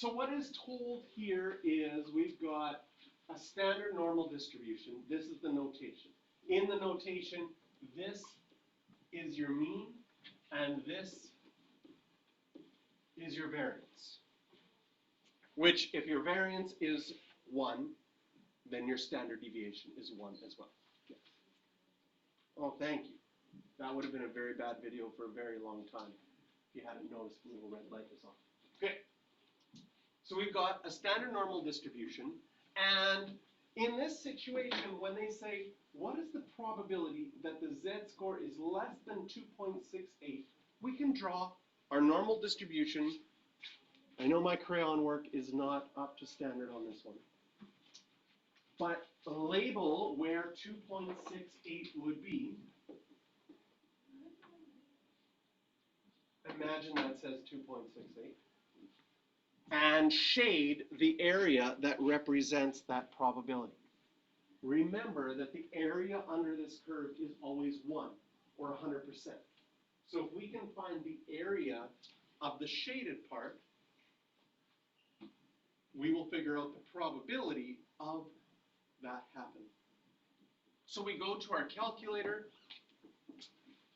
So what is told here is we've got a standard normal distribution. This is the notation. In the notation, this is your mean, and this is your variance. Which, if your variance is 1, then your standard deviation is 1 as well. Yes. Oh, thank you. That would have been a very bad video for a very long time if you hadn't noticed the little red light was on. Okay. So we've got a standard normal distribution, and in this situation, when they say, what is the probability that the z-score is less than 2.68, we can draw our normal distribution. I know my crayon work is not up to standard on this one, but label where 2.68 would be. Imagine that says 2.68. And shade the area that represents that probability. Remember that the area under this curve is always 1, or 100%. So if we can find the area of the shaded part, we will figure out the probability of that happening. So we go to our calculator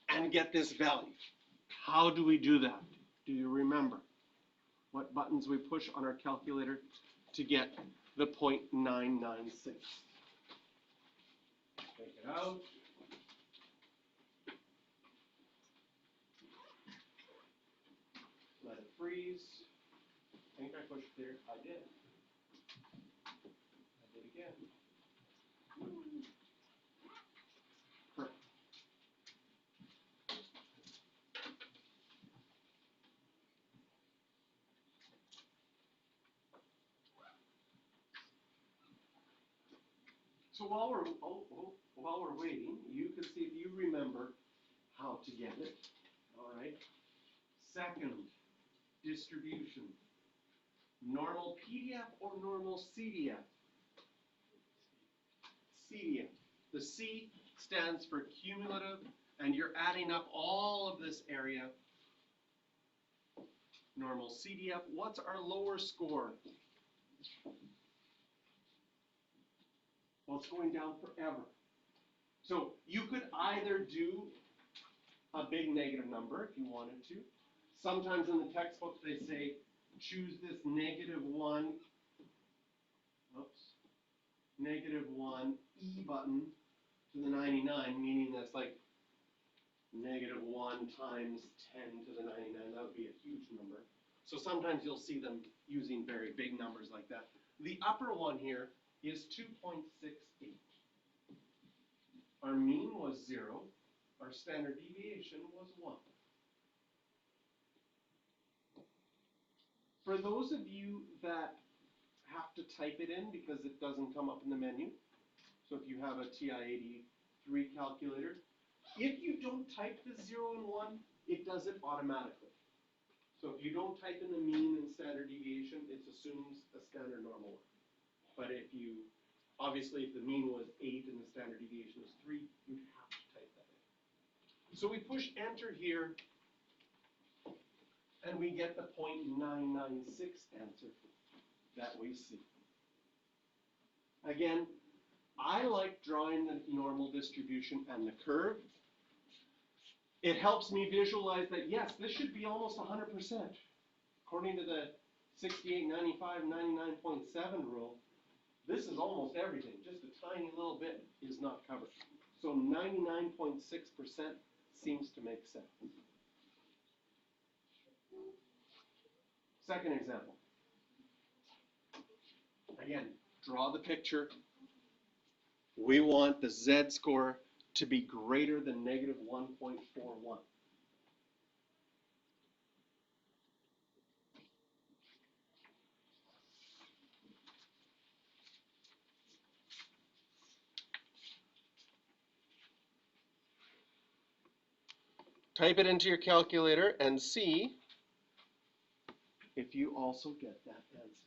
and get this value. How do we do that? Do you remember what buttons we push on our calculator to get the 0.996? Take it out. Let it freeze. I think I pushed there. I did. I did again. Perfect. So while we're waiting, you can see if you remember how to get it. All right. Second distribution. Normal PDF or normal CDF? CDF. The C stands for cumulative, and you're adding up all of this area. Normal CDF. What's our lower score? Well, it's going down forever. So you could either do a big negative number if you wanted to. Sometimes in the textbooks they say choose this -1, -1 button to the 99, meaning that's like -1 times 10 to the 99. That would be a huge number. So sometimes you'll see them using very big numbers like that. The upper one here is 2.68. Our mean was 0. Our standard deviation was 1. For those of you that have to type it in because it doesn't come up in the menu, so if you have a TI-83 calculator, if you don't type the 0 and 1, it does it automatically. So if you don't type in the mean and standard deviation, it assumes a standard normal one. But if you, obviously if the mean was 8 and the standard deviation was 3, you'd have to type that in. So we push enter here, and we get the 0.996 answer that we see. Again, I like drawing the normal distribution and the curve. It helps me visualize that, yes, this should be almost 100%. According to the 68, 95, 99.7 rule, this is almost everything. Just a tiny little bit is not covered. So 99.6% seems to make sense. Second example. Again, draw the picture. We want the z-score to be greater than -1.41. Type it into your calculator and see if you also get that answer.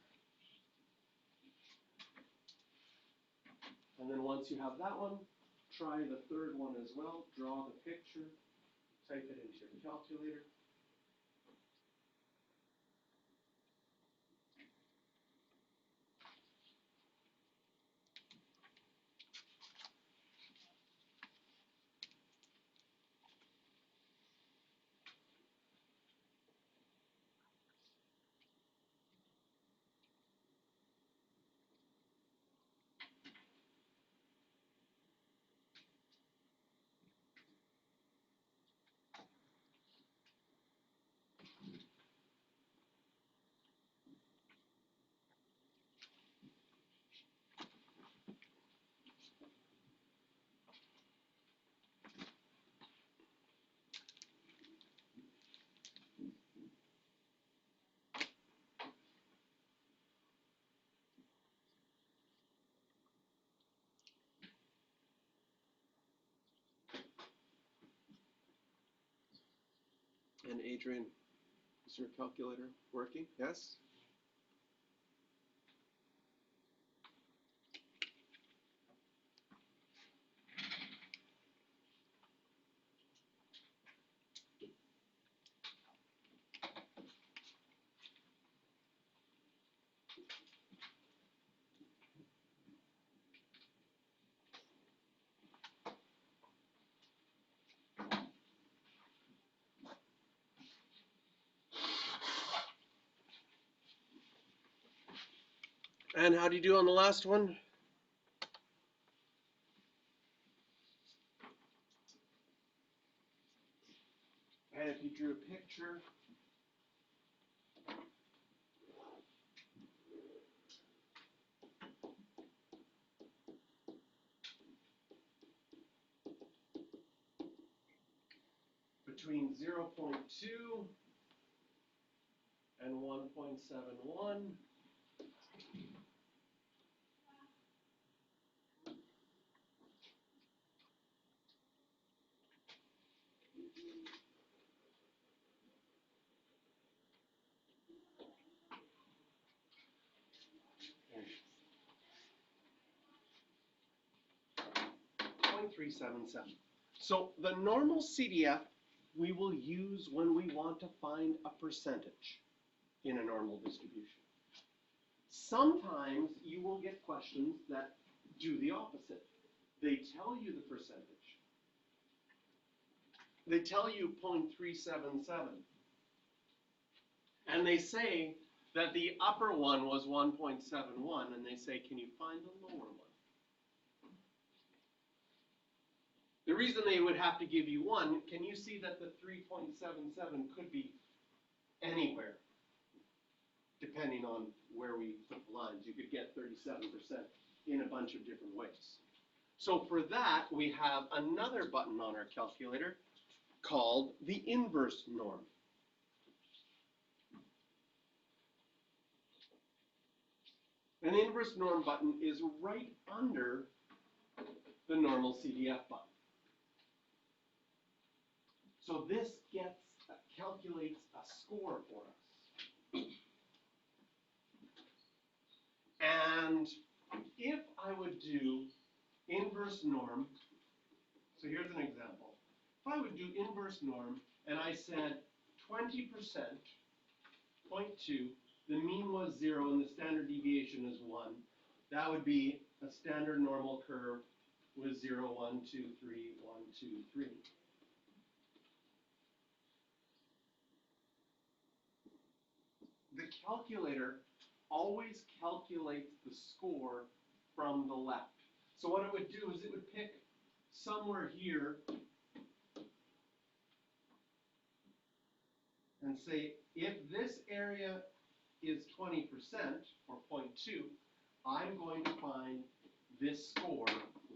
And then once you have that one, try the third one as well. Draw the picture, type it into your calculator. And Adrian, is your calculator working? Yes? And how do you do on the last one? And if you drew a picture, between 0.2 and 1.71, .377. So the normal CDF we will use when we want to find a percentage in a normal distribution. Sometimes you will get questions that do the opposite. They tell you the percentage. They tell you 0.377. And they say that the upper one was 1.71, and they say, can you find the lower one? The reason they would have to give you one, can you see that the 3.77 could be anywhere, depending on where we put the lines? You could get 37% in a bunch of different ways. So for that, we have another button on our calculator called the inverse norm. An inverse norm button is right under the normal CDF button. So this calculates a score for us. And if I would do inverse norm, so here's an example. If I would do inverse norm and I said 20%, 0.2, the mean was 0 and the standard deviation is 1, that would be a standard normal curve with 0, 1, 2, 3, 1, 2, 3. The calculator always calculates the score from the left. So what it would do is it would pick somewhere here and say, if this area is 20% or 0.2, I'm going to find this score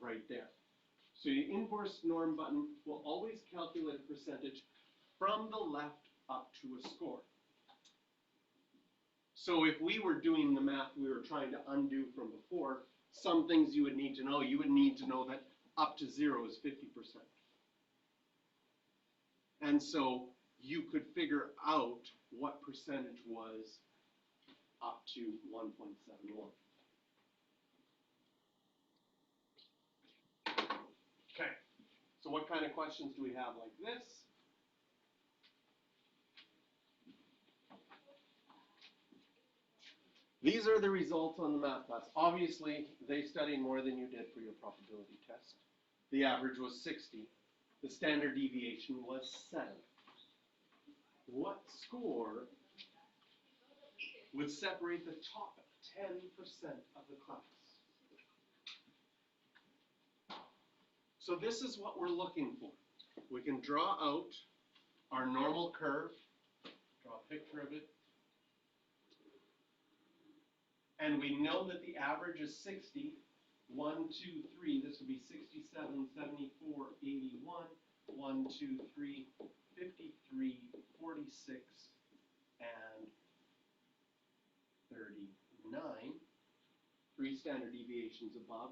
right there. So your inverse norm button will always calculate a percentage from the left up to a score. So if we were doing the math we were trying to undo from before, some things you would need to know. You would need to know that up to 0 is 50%. And so you could figure out what percentage was up to 1.71. Okay, so what kind of questions do we have like this? These are the results on the math class. Obviously, they studied more than you did for your probability test. The average was 60. The standard deviation was 7. What score would separate the top 10% of the class? So this is what we're looking for. We can draw out our normal curve, draw a picture of it, and we know that the average is 60. 1, 2, 3, this would be 67, 74, 81, 1, 2, 3, 53, 46, and 39. 3 standard deviations above,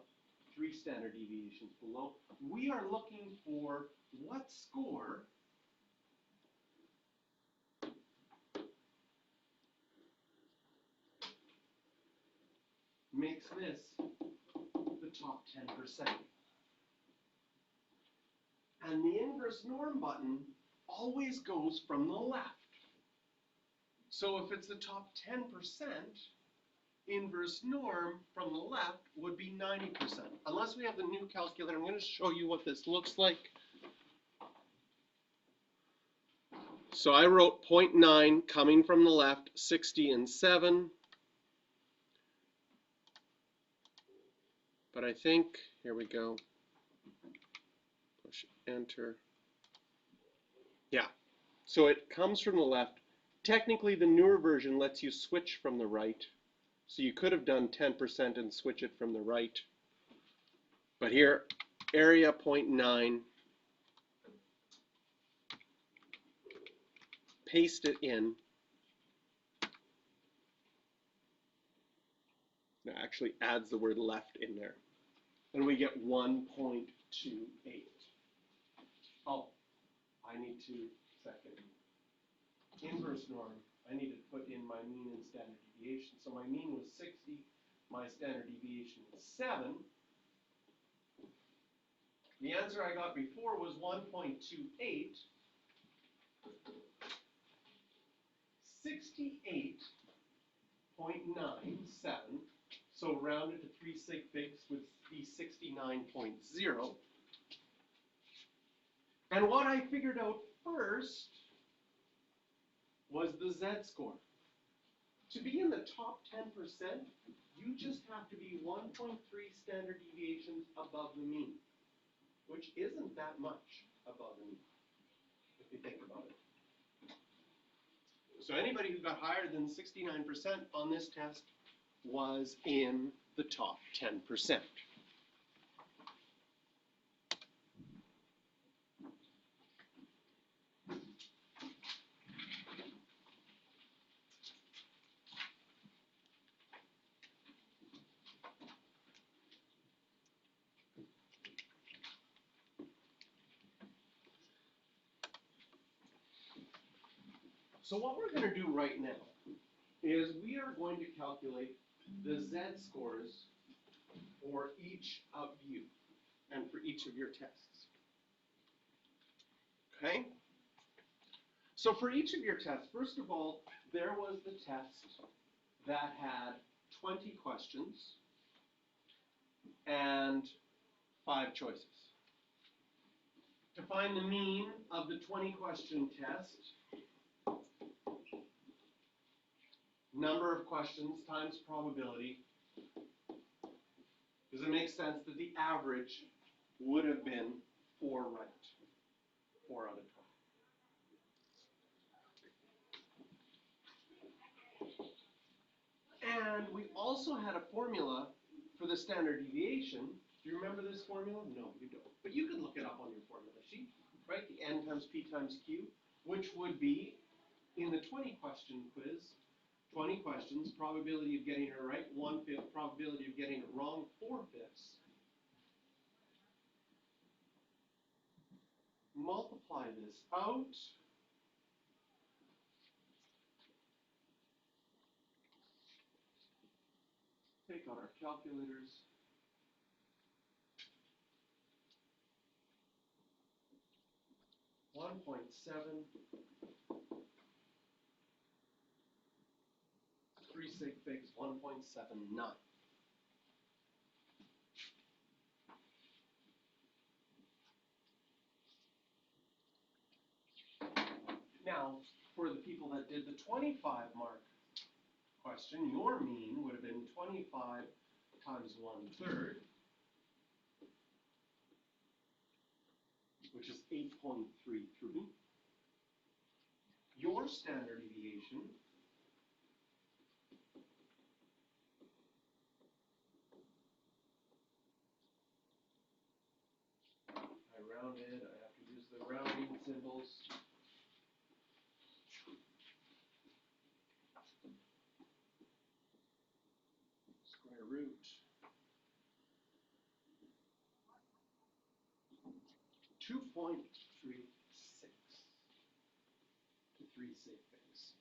3 standard deviations below. We are looking for what score makes this the top 10%. And the inverse norm button always goes from the left. So if it's the top 10%, inverse norm from the left would be 90%. Unless we have the new calculator, I'm going to show you what this looks like. So I wrote 0.9 coming from the left, 60 and 7. But I think, here we go. Push enter. Yeah, so it comes from the left. Technically, the newer version lets you switch from the right. So you could have done 10% and switch it from the right. But here, area 0.9, paste it in. That actually adds the word left in there. And we get 1.28. Oh, I need to second. Inverse norm, I need to put in my mean and standard deviation. So my mean was 60, my standard deviation was 7. The answer I got before was 1.28. 68.97, so rounded to 3 sig figs would be 69.0. And what I figured out first was the Z-score. To be in the top 10%, you just have to be 1.3 standard deviations above the mean, which isn't that much above the mean, if you think about it. So anybody who got higher than 69% on this test was in the top 10%. So what we're going to do right now is we are going to calculate the Z-scores for each of you and for each of your tests. Okay? So for each of your tests, first of all, there was the test that had 20 questions and 5 choices. To find the mean of the 20-question test, number of questions times probability, does it make sense that the average would have been 4 right? 4 out of 20. And we also had a formula for the standard deviation. Do you remember this formula? No, you don't. But you can look it up on your formula sheet, right? The N times P times Q, which would be, in the 20-question quiz, 20 questions, probability of getting it right, 1/5, probability of getting it wrong, 4/5. Multiply this out. Take out our calculators. .7, 3 sig figs, 1.79. Now, for the people that did the 25 mark question, your mean would have been 25 times 1/3, which is 8.33. Your standard deviation I rounded, I have to use the rounding symbols. Square root. 2.36 to 3 sig figs.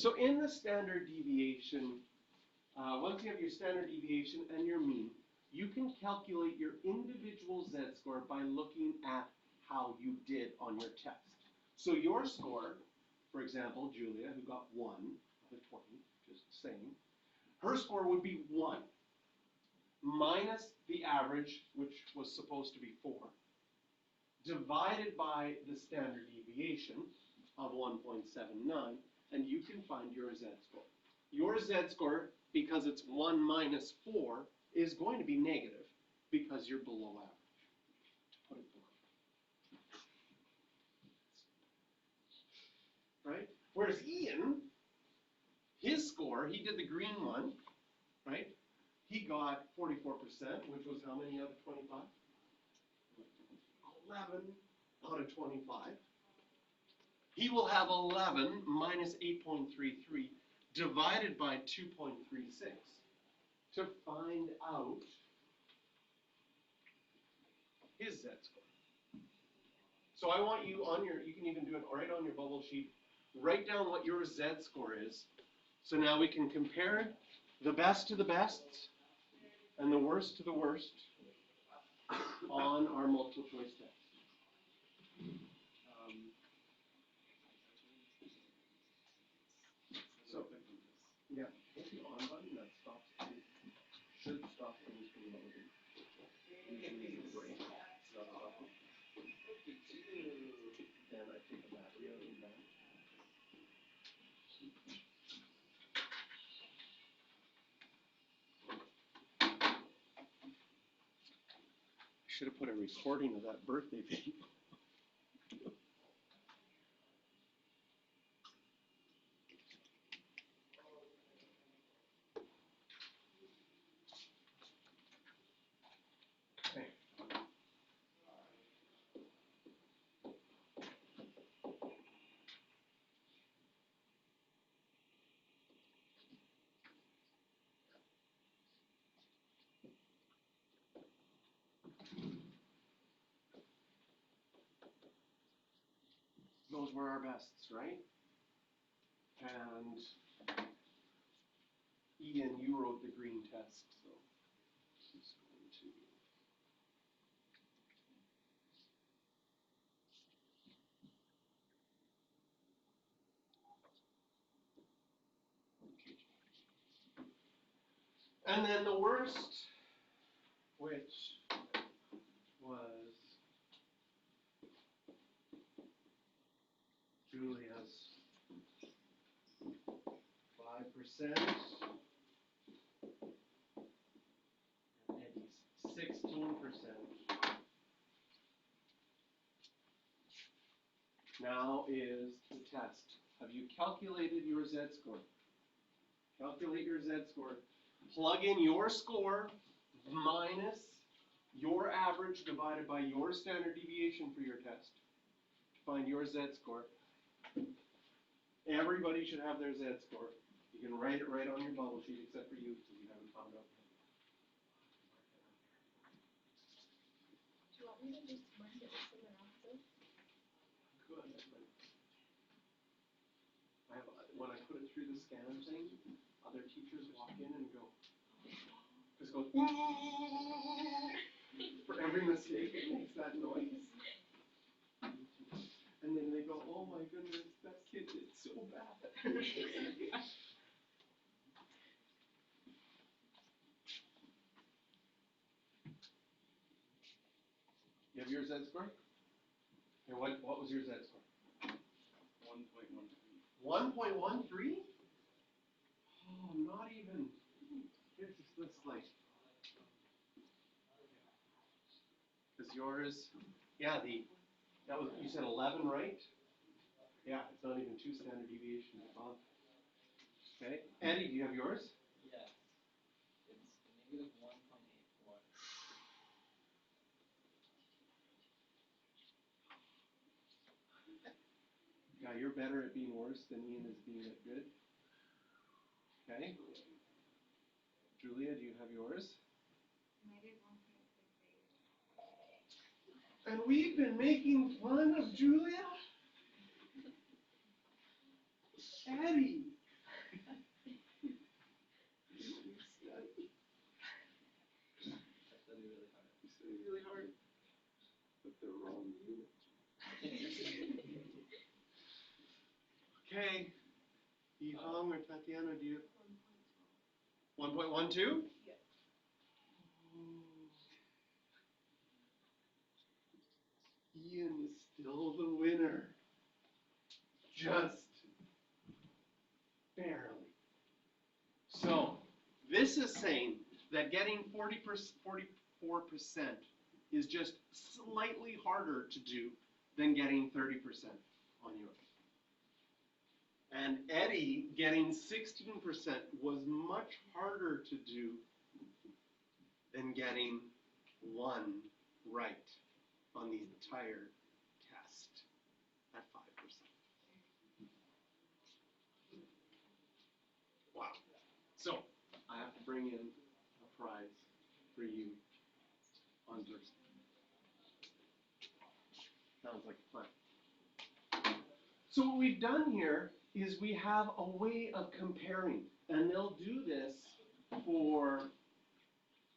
So in the standard deviation, once you have your standard deviation and your mean, you can calculate your individual z-score by looking at how you did on your test. So your score, for example, Julia, who got 1 out of 20, just saying, her score would be 1 minus the average, which was supposed to be 4, divided by the standard deviation of 1.79, and you can find your z-score. Your z-score, because it's 1 minus 4, is going to be negative because you're below average. To put it bluntly. Right? Whereas Ian, his score, he did the green one, right? He got 44%, which was how many out of 25? 11 out of 25. He will have 11 minus 8.33 divided by 2.36 to find out his z-score. So I want you on your, you can even do it right on your bubble sheet, write down what your z-score is. So now we can compare the best to the best and the worst to the worst on our multiple choice test. So, yeah, hit the on button, that stops, should stop things from loading. Usually the break. Then I take a battery out of that. I should have put a recording of that birthday video. Okay. Those were our bests, right? And Ian, you wrote the green test, so he's going to. And then the worst, which was Julia's 5%, and Eddie's 16%. Now is the test. Have you calculated your z-score? Calculate your z-score. Plug in your score minus your average divided by your standard deviation for your test. Find your z-score. Everybody should have their z-score. You can write it right on your bubble sheet, except for you, because you haven't found out yet. Do you want me to just mark it with someone else's? Good. When I put it through the scanner thing, other teachers walk in and go, just go, for every mistake it makes that noise. And then they go, oh my goodness, that kid did so bad. You have your z-score? Okay, what was your z-score? 1.13. 1.13? Oh, not even. Here's this like. Because yours, yeah, that was, you said 11, right? Yeah, it's not even 2 standard deviations above. Okay, Andy, do you have yours? Yes. It's negative 1.84. Yeah, you're better at being worse than Ian is being at good. Okay. Julia, do you have yours? Negative 1.68. And we've been making fun of Julia? Eddie, Okay. Yihong or Tatiana, do you? 1.12? Yes. Ian is still the winner. Just barely. So, this is saying that getting 44% is just slightly harder to do than getting 30% on yours. And Eddie getting 16% was much harder to do than getting 1 right on the entire test at 5%. Wow. So, I have to bring in a prize for you on Thursday. Sounds like a plan. So what we've done here is we have a way of comparing, and they'll do this for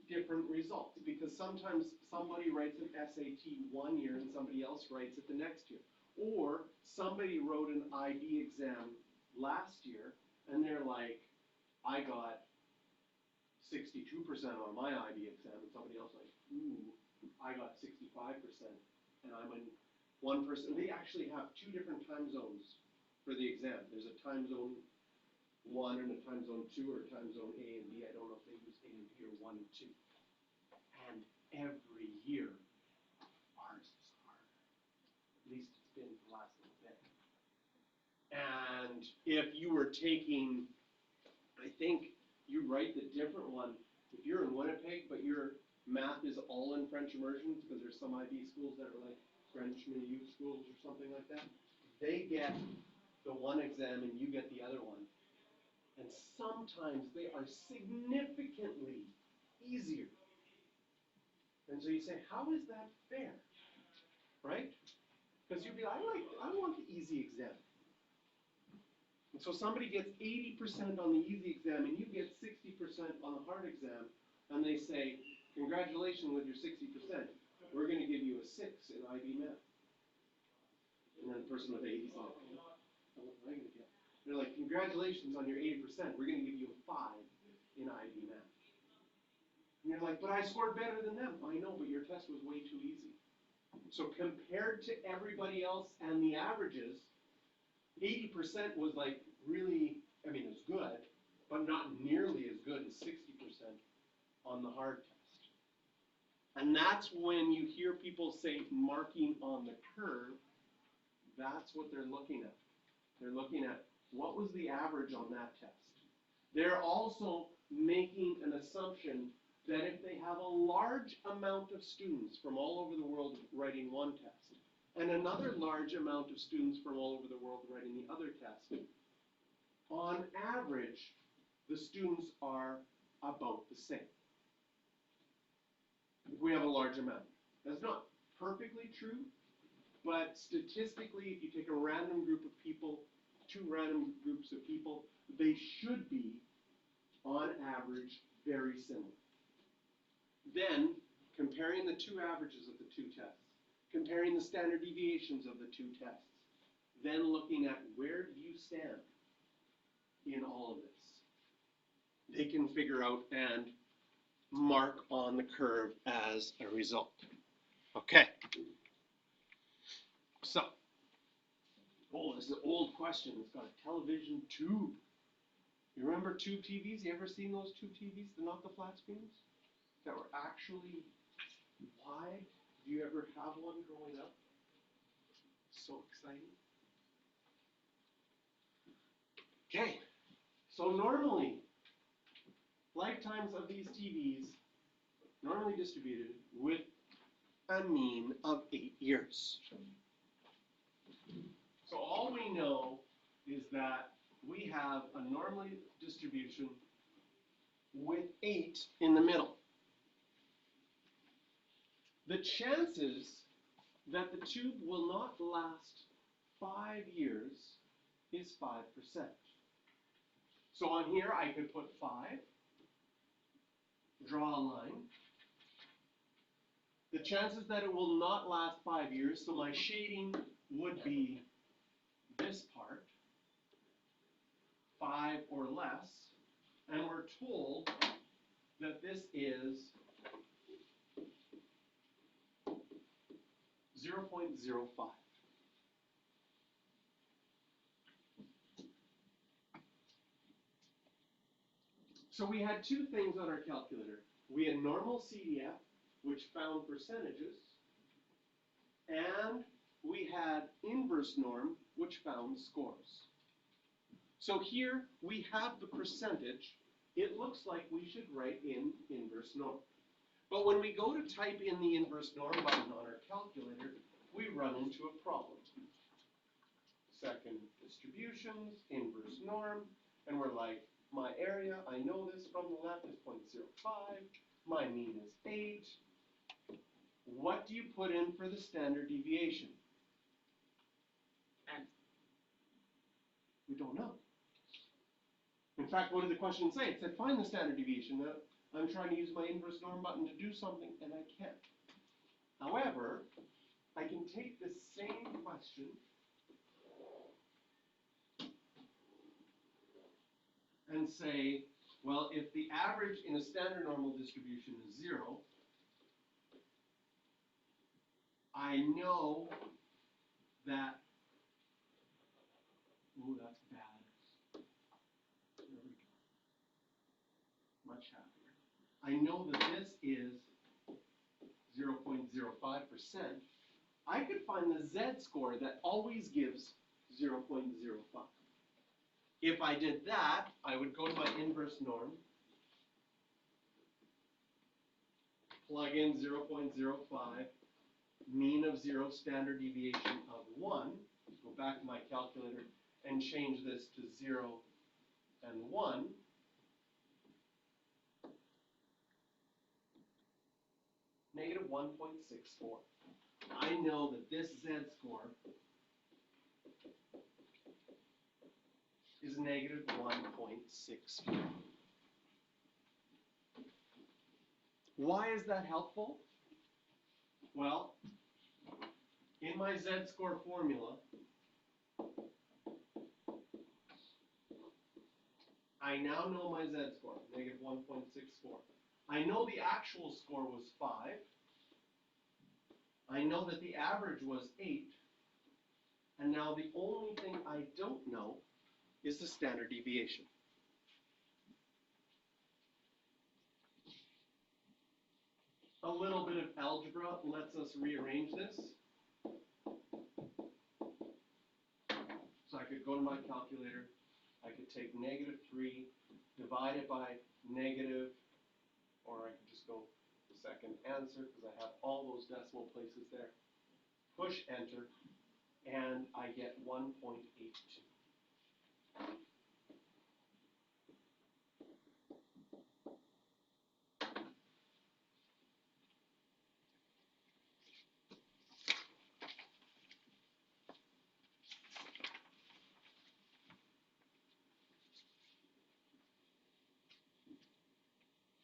different results, because sometimes somebody writes an SAT one year and somebody else writes it the next year. Or somebody wrote an IB exam last year, and they're like, I got 62% on my IB exam, and somebody else like, ooh, I got 65%, and I'm in one person. They actually have 2 different time zones for the exam. There's a time zone 1 and a time zone 2, or time zone A and B. I don't know if they use A and B or 1 and 2. And every year, ours is harder. At least it's been for the last little bit. And if you were taking, I think you write the different one. If you're in Winnipeg, but your math is all in French immersion, because there's some IB schools that are like French milieu schools or something like that, they get the one exam and you get the other one. And sometimes they are significantly easier. And so you say, how is that fair? Right? Because you'd be like, I want the easy exam. And so somebody gets 80% on the easy exam and you get 60% on the hard exam, and they say, congratulations with your 60%. We're going to give you a 6 in IB math. And then the person with 80 is like, what am I going to get? They're like, congratulations on your 80%. We're going to give you a 5 in IB math. And you're like, but I scored better than them. I know, but your test was way too easy. So compared to everybody else and the averages, 80% was like really, I mean, it was good, but not nearly as good as 60% on the hard test. And that's when you hear people say marking on the curve, that's what they're looking at. They're looking at what was the average on that test. They're also making an assumption that if they have a large amount of students from all over the world writing one test, and another large amount of students from all over the world writing the other test, on average, the students are about the same. If we have a large amount. That's not perfectly true, but statistically, if you take a random group of people, 2 random groups of people, they should be, on average, very similar. Then, comparing the 2 averages of the 2 tests, comparing the standard deviations of the 2 tests, then looking at where do you stand in all of this. They can figure out and mark on the curve as a result. Okay. So, this is an old question. It's got a television tube. You remember tube TVs? You ever seen those tube TVs? They're not the flat screens that were actually wide. Do you ever have one growing up? So exciting. Okay, so normally, lifetimes of these TVs, normally distributed with a mean of 8 years. So all we know is that we have a normal distribution with 8 in the middle. The chances that the tube will not last 5 years is 5%. So on here I could put 5, draw a line. The chances that it will not last 5 years, so my shading would be this part. 5 or less, and we're told that this is 0.05. So we had two things on our calculator. We had normal CDF, which found percentages, and we had inverse norm, which found scores. So here we have the percentage. It looks like we should write in inverse norm. But when we go to type in the inverse norm button on our calculator, we run into a problem. Second distributions, inverse norm, and we're like, my area, I know this from the left is 0.05, my mean is 8. What do you put in for the standard deviation? N. We don't know. In fact, what did the question say? It said find the standard deviation. Now, I'm trying to use my inverse norm button to do something, and I can't. However, I can take this same question and say, well, if the average in a standard normal distribution is 0, I know that, ooh, that's bad. There we go. Much happier. I know that this is 0.05%. I could find the z-score that always gives 0.05. If I did that, I would go to my inverse norm, plug in 0.05, mean of 0, standard deviation of 1, go back to my calculator and change this to 0 and 1. Negative 1.64. I know that this z-score is negative 1.64. Why is that helpful? Well, in my z-score formula, I now know my z-score, negative 1.64. I know the actual score was 5. I know that the average was 8. And now the only thing I don't know is the standard deviation. A little bit of algebra lets us rearrange this. So I could go to my calculator. I could take negative 3, divide it by negative, or I could just go the second answer because I have all those decimal places there. Push enter, and I get 1.82.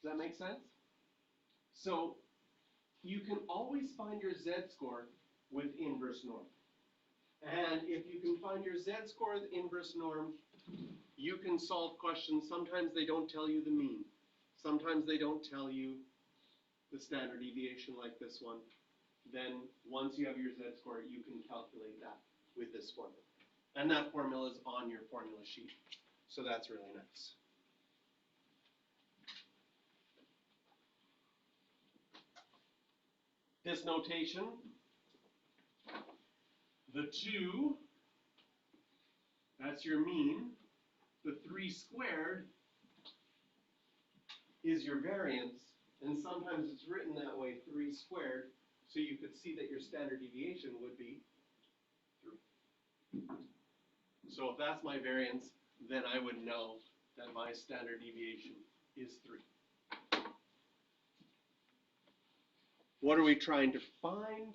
Does that make sense? So you can always find your z-score with inverse norm. And if you can find your z-score with inverse norm, you can solve questions. Sometimes they don't tell you the mean. Sometimes they don't tell you the standard deviation like this one. Then once you have your z-score, you can calculate that with this formula. And that formula is on your formula sheet. So that's really nice. This notation, the 2, that's your mean. The 3 squared is your variance, and sometimes it's written that way, 3 squared, so you could see that your standard deviation would be 3. So if that's my variance, then I would know that my standard deviation is 3. What are we trying to find?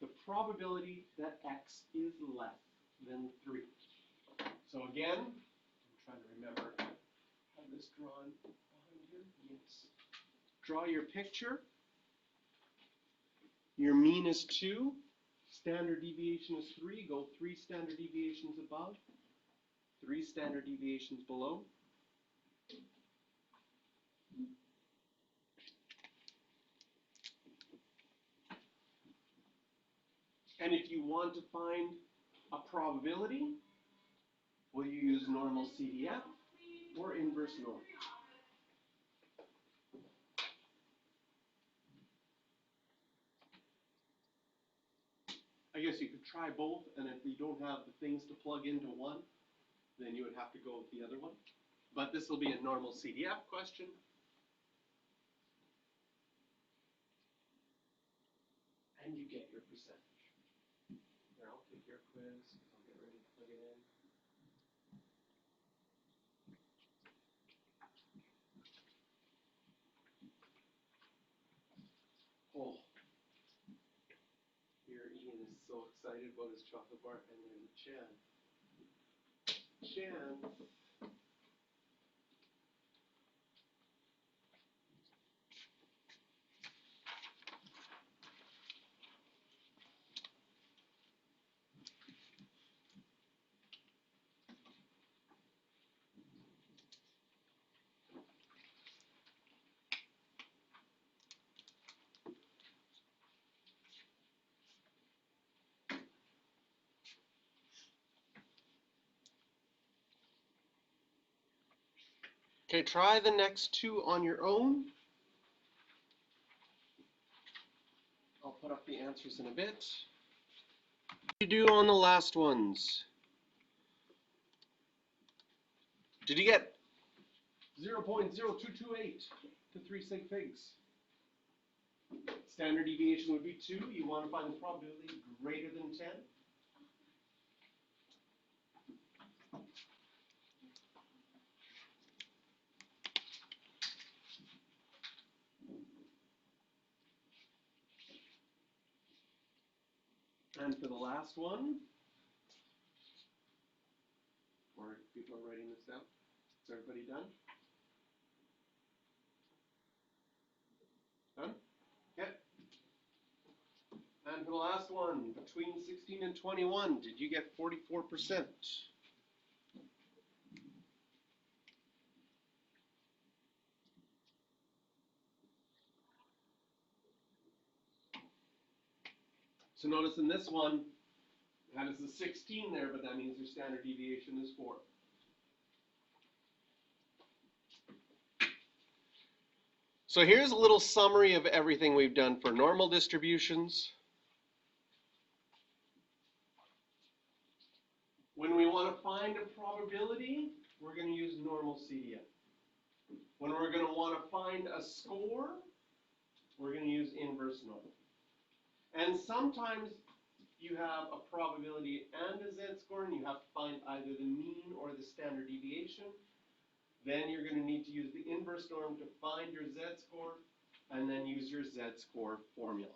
The probability that x is less than 3. So again, I'm trying to remember, have this drawn behind here? Yes. Draw your picture. Your mean is 2. Standard deviation is 3. Go 3 standard deviations above. 3 standard deviations below. And if you want to find a probability, will you use normal CDF or inverse norm? I guess you could try both, and if you don't have the things to plug into one, then you would have to go with the other one. But this will be a normal CDF question. And you get your percentage. Here, I'll take your quiz, I'll get ready to plug it in. Oh, here Ian is so excited about his chocolate bar, and then Chan. Okay, try the next two on your own. I'll put up the answers in a bit. What did you do on the last ones? Did you get 0.0228 to 3 sig figs? Standard deviation would be 2. You want to find the probability greater than 10. And for the last one, or people are writing this down. Is everybody done? Done? Okay. And for the last one, between 16 and 21, did you get 44%? So notice in this one, that is a 16 there, but that means your standard deviation is 4. So here's a little summary of everything we've done for normal distributions. When we want to find a probability, we're going to use normal CDF. When we're going to want to find a score, we're going to use inverse norm. And sometimes you have a probability and a z-score, and you have to find either the mean or the standard deviation. Then you're going to need to use the inverse norm to find your z-score, and then use your z-score formula.